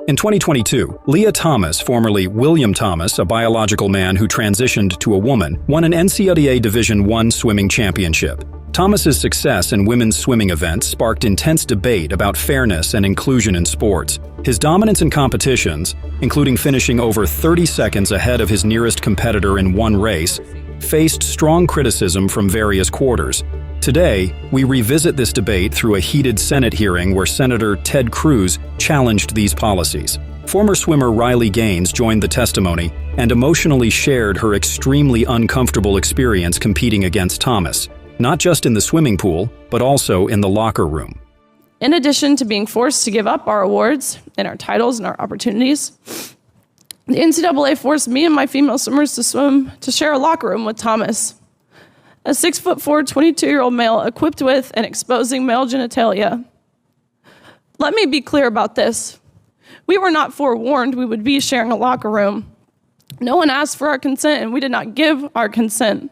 In 2022, Leah Thomas, formerly William Thomas, a biological man who transitioned to a woman, won an NCAA Division I swimming championship. Thomas's success in women's swimming events sparked intense debate about fairness and inclusion in sports. His dominance in competitions, including finishing over 30 seconds ahead of his nearest competitor in one race, faced strong criticism from various quarters. Today, we revisit this debate through a heated Senate hearing where Senator Ted Cruz challenged these policies. Former swimmer Riley Gaines joined the testimony and emotionally shared her extremely uncomfortable experience competing against Thomas, not just in the swimming pool, but also in the locker room. In addition to being forced to give up our awards and our titles and our opportunities, the NCAA forced me and my female swimmers to share a locker room with Thomas, a 6'4", 22-year-old male equipped with and exposing male genitalia. Let me be clear about this. We were not forewarned we would be sharing a locker room. No one asked for our consent, and we did not give our consent.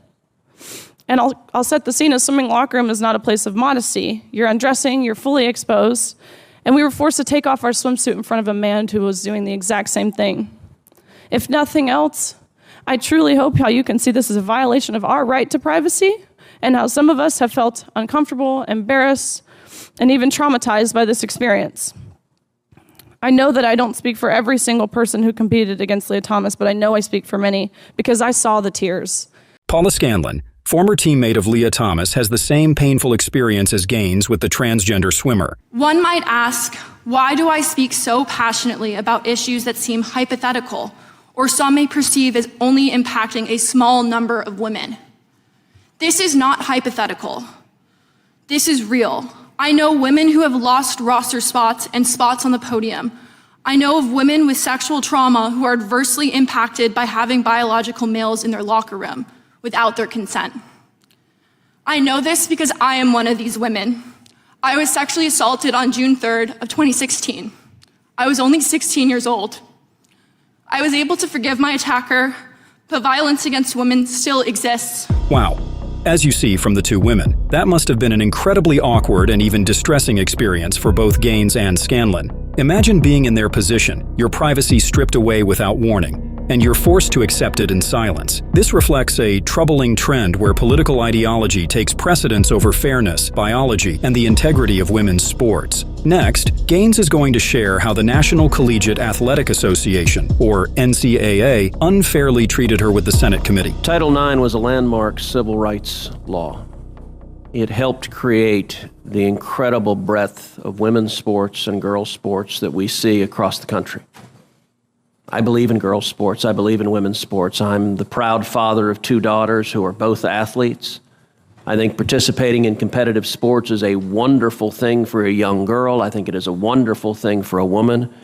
And I'll set the scene. A swimming locker room is not a place of modesty. You're undressing, you're fully exposed, and we were forced to take off our swimsuit in front of a man who was doing the exact same thing. If nothing else, I truly hope how you can see this as a violation of our right to privacy and how some of us have felt uncomfortable, embarrassed, and even traumatized by this experience. I know that I don't speak for every single person who competed against Leah Thomas, but I know I speak for many because I saw the tears. Paula Scanlon, former teammate of Leah Thomas, has the same painful experience as Gaines with the transgender swimmer. One might ask, why do I speak so passionately about issues that seem hypothetical, or some may perceive as only impacting a small number of women? This is not hypothetical. This is real. I know women who have lost roster spots and spots on the podium. I know of women with sexual trauma who are adversely impacted by having biological males in their locker room without their consent. I know this because I am one of these women. I was sexually assaulted on June 3rd of 2016. I was only 16 years old. I was able to forgive my attacker, but violence against women still exists. Wow. As you see from the two women, that must have been an incredibly awkward and even distressing experience for both Gaines and Scanlon. Imagine being in their position, your privacy stripped away without warning, and you're forced to accept it in silence. This reflects a troubling trend where political ideology takes precedence over fairness, biology, and the integrity of women's sports. Next, Gaines is going to share how the National Collegiate Athletic Association, or NCAA, unfairly treated her with the Senate committee. Title IX was a landmark civil rights law. It helped create the incredible breadth of women's sports and girls' sports that we see across the country. I believe in girls' sports. I believe in women's sports. I'm the proud father of two daughters who are both athletes. I think participating in competitive sports is a wonderful thing for a young girl. I think it is a wonderful thing for a woman.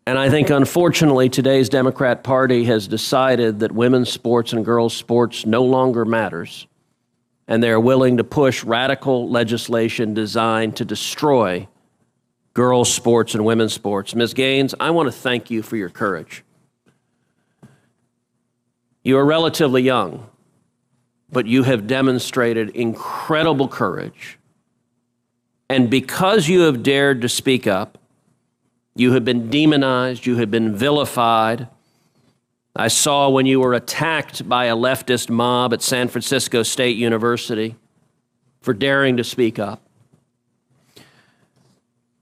And I think, unfortunately, today's Democrat Party has decided that women's sports and girls' sports no longer matters, and they're willing to push radical legislation designed to destroy girls' sports and women's sports. Ms. Gaines, I want to thank you for your courage. You are relatively young, but you have demonstrated incredible courage. And because you have dared to speak up, you have been demonized, you have been vilified. I saw when you were attacked by a leftist mob at San Francisco State University for daring to speak up.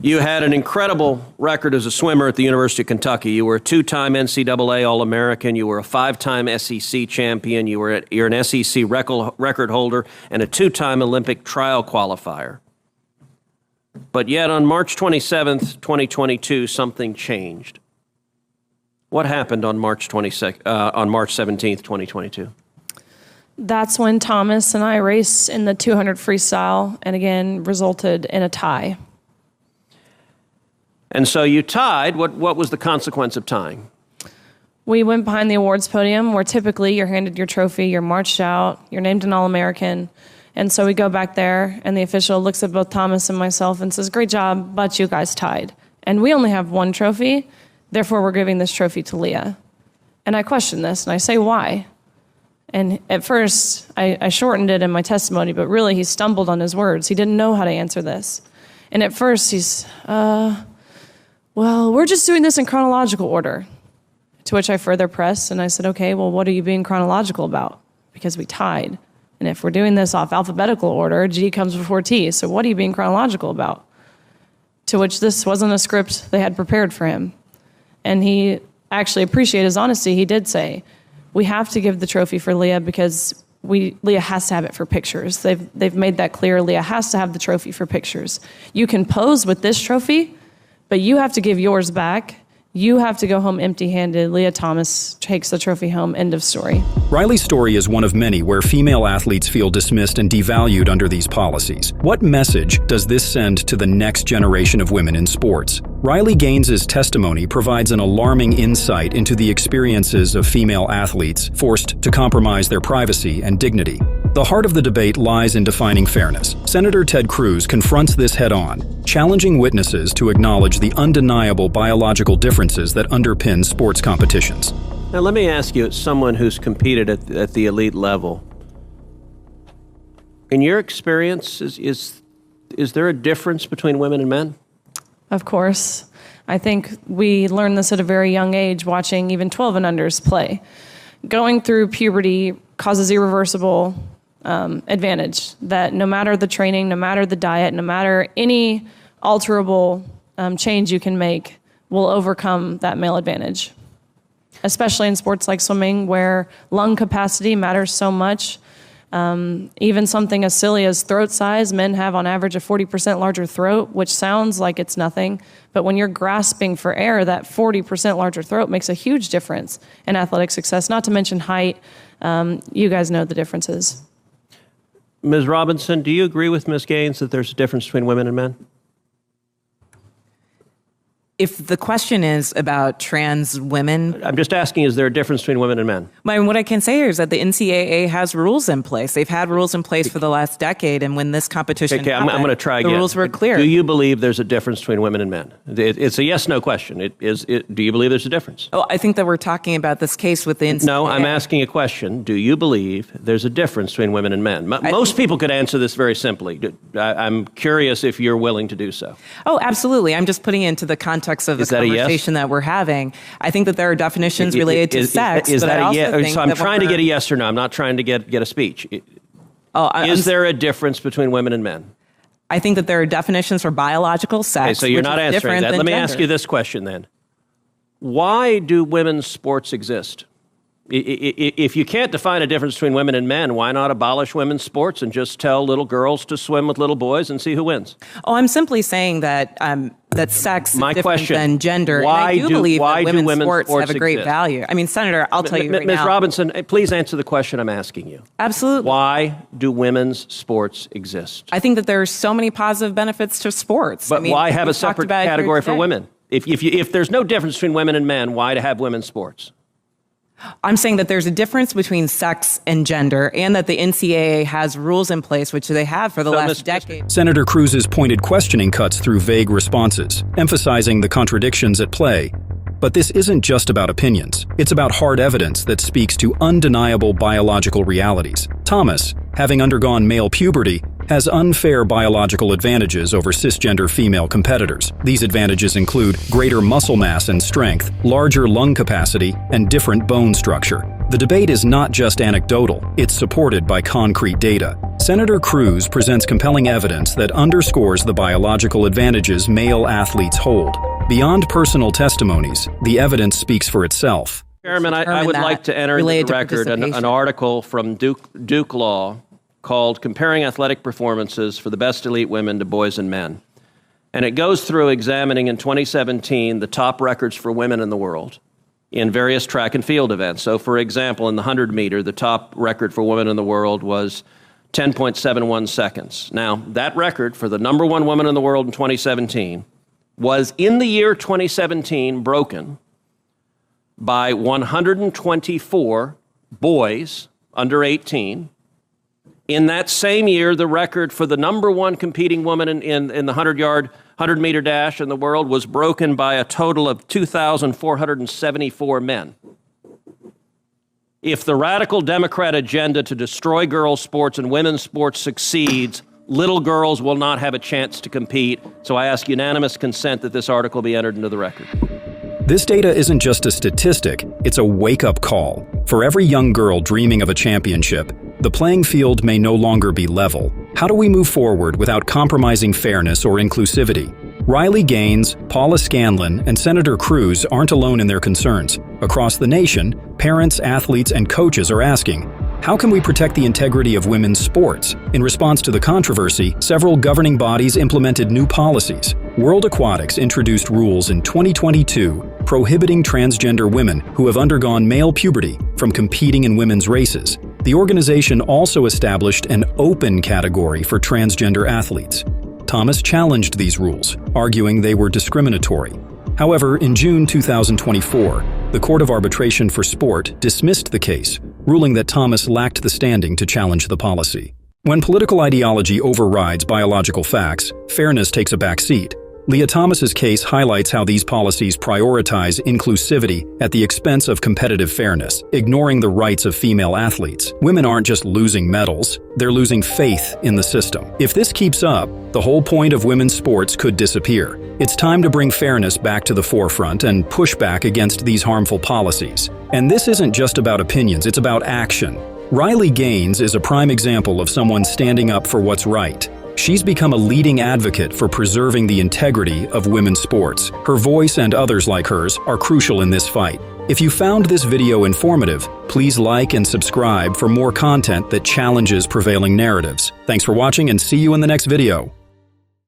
You had an incredible record as a swimmer at the University of Kentucky. You were a two-time NCAA All-American. You were a five-time SEC champion. You're an SEC record holder and a two-time Olympic trial qualifier. But yet on March 27th, 2022, something changed. What happened on March 17th, 2022? That's when Thomas and I raced in the 200 freestyle and again resulted in a tie. And so you tied. What was the consequence of tying? We went behind the awards podium where typically you're handed your trophy, you're marched out, you're named an All-American. And so we go back there and the official looks at both Thomas and myself and says, "Great job, but you guys tied. And we only have one trophy, therefore we're giving this trophy to Leah." And I question this and I say, why? And at first I shortened it in my testimony, but really he stumbled on his words. He didn't know how to answer this. And at first he's, well, we're just doing this in chronological order. To which I further pressed, and I said, okay, well, what are you being chronological about? Because we tied. And if we're doing this off alphabetical order, G comes before T. So what are you being chronological about? To which this wasn't a script they had prepared for him. And he actually appreciated his honesty. He did say, we have to give the trophy for Leah because Leah has to have it for pictures. They've made that clear. Leah has to have the trophy for pictures. You can pose with this trophy, but you have to give yours back. You have to go home empty-handed. Leah Thomas takes the trophy home. End of story. Riley's story is one of many where female athletes feel dismissed and devalued under these policies. What message does this send to the next generation of women in sports? Riley Gaines's testimony provides an alarming insight into the experiences of female athletes forced to compromise their privacy and dignity. The heart of the debate lies in defining fairness. Senator Ted Cruz confronts this head-on, challenging witnesses to acknowledge the undeniable biological differences that underpin sports competitions. Now, let me ask you, as someone who's competed at the elite level, in your experience, is there a difference between women and men? Of course. I think we learned this at a very young age, watching even 12 and unders play. Going through puberty causes irreversible advantage that no matter the training, no matter the diet, no matter any alterable change you can make, will overcome that male advantage. Especially in sports like swimming, where lung capacity matters so much. Even something as silly as throat size, men have on average a 40% larger throat, which sounds like it's nothing. But when you're grasping for air, that 40% larger throat makes a huge difference in athletic success, not to mention height. You guys know the differences. Ms. Robinson, do you agree with Ms. Gaines that there's a difference between women and men? If the question is about trans women... I'm just asking, is there a difference between women and men? What I can say here is that the NCAA has rules in place. They've had rules in place for the last decade, and when this competition happened, I'm going to try again. The rules were clear. Do you believe there's a difference between women and men? It's a yes-no question. Do you believe there's a difference? Oh, I think that we're talking about this case with the NCAA. No, I'm asking a question. Do you believe there's a difference between women and men? Most people could answer this very simply. I'm curious if you're willing to do so. Oh, absolutely. I'm just putting it into the context of the conversation that we're having. I think that there are definitions related to sex. Is that a yes? So I'm trying to get a yes or no. I'm not trying to get a speech. Is there a difference between women and men? I think that there are definitions for biological sex. Okay, so you're not answering that. Let me ask you this question then. Why do women's sports exist? If you can't define a difference between women and men, why not abolish women's sports and just tell little girls to swim with little boys and see who wins? Oh, I'm simply saying that that sex is different than gender. Why and I do believe that women's sports have a great exist? value. I mean, Senator, I'll tell you right now. Ms. Robinson, please answer the question I'm asking you. Absolutely. Why do women's sports exist? I think that there are so many positive benefits to sports. But why have a separate category for women? If there's no difference between women and men, why to have women's sports? I'm saying that there's a difference between sex and gender, and that the NCAA has rules in place, which they have for the last decade. Senator Cruz's pointed questioning cuts through vague responses, emphasizing the contradictions at play. But this isn't just about opinions. It's about hard evidence that speaks to undeniable biological realities. Thomas, having undergone male puberty, has unfair biological advantages over cisgender female competitors. These advantages include greater muscle mass and strength, larger lung capacity, and different bone structure. The debate is not just anecdotal, it's supported by concrete data. Senator Cruz presents compelling evidence that underscores the biological advantages male athletes hold. Beyond personal testimonies, the evidence speaks for itself. Chairman, I would like to enter into the record an article from Duke Law called Comparing Athletic Performances for the Best Elite Women to Boys and Men. And it goes through examining in 2017 the top records for women in the world in various track and field events. So, for example, in the 100 meter, the top record for women in the world was 10.71 seconds. Now, that record for the number one woman in the world in 2017 was, in the year 2017, broken by 124 boys under 18. In that same year, the record for the number one competing woman in the 100-meter dash in the world was broken by a total of 2,474 men. If the radical Democrat agenda to destroy girls' sports and women's sports succeeds, little girls will not have a chance to compete. So I ask unanimous consent that this article be entered into the record. This data isn't just a statistic, it's a wake-up call. For every young girl dreaming of a championship, the playing field may no longer be level. How do we move forward without compromising fairness or inclusivity? Riley Gaines, Paula Scanlon, and Senator Cruz aren't alone in their concerns. Across the nation, parents, athletes, and coaches are asking, how can we protect the integrity of women's sports? In response to the controversy, several governing bodies implemented new policies. World Aquatics introduced rules in 2022 prohibiting transgender women who have undergone male puberty from competing in women's races. The organization also established an open category for transgender athletes. Thomas challenged these rules, arguing they were discriminatory. However, in June 2024, the Court of Arbitration for Sport dismissed the case, ruling that Thomas lacked the standing to challenge the policy. When political ideology overrides biological facts, fairness takes a back seat. Leah Thomas's case highlights how these policies prioritize inclusivity at the expense of competitive fairness, ignoring the rights of female athletes. Women aren't just losing medals, they're losing faith in the system. If this keeps up, the whole point of women's sports could disappear. It's time to bring fairness back to the forefront and push back against these harmful policies. And this isn't just about opinions, it's about action. Riley Gaines is a prime example of someone standing up for what's right. She's become a leading advocate for preserving the integrity of women's sports. Her voice and others like hers are crucial in this fight. If you found this video informative, please like and subscribe for more content that challenges prevailing narratives. Thanks for watching and see you in the next video.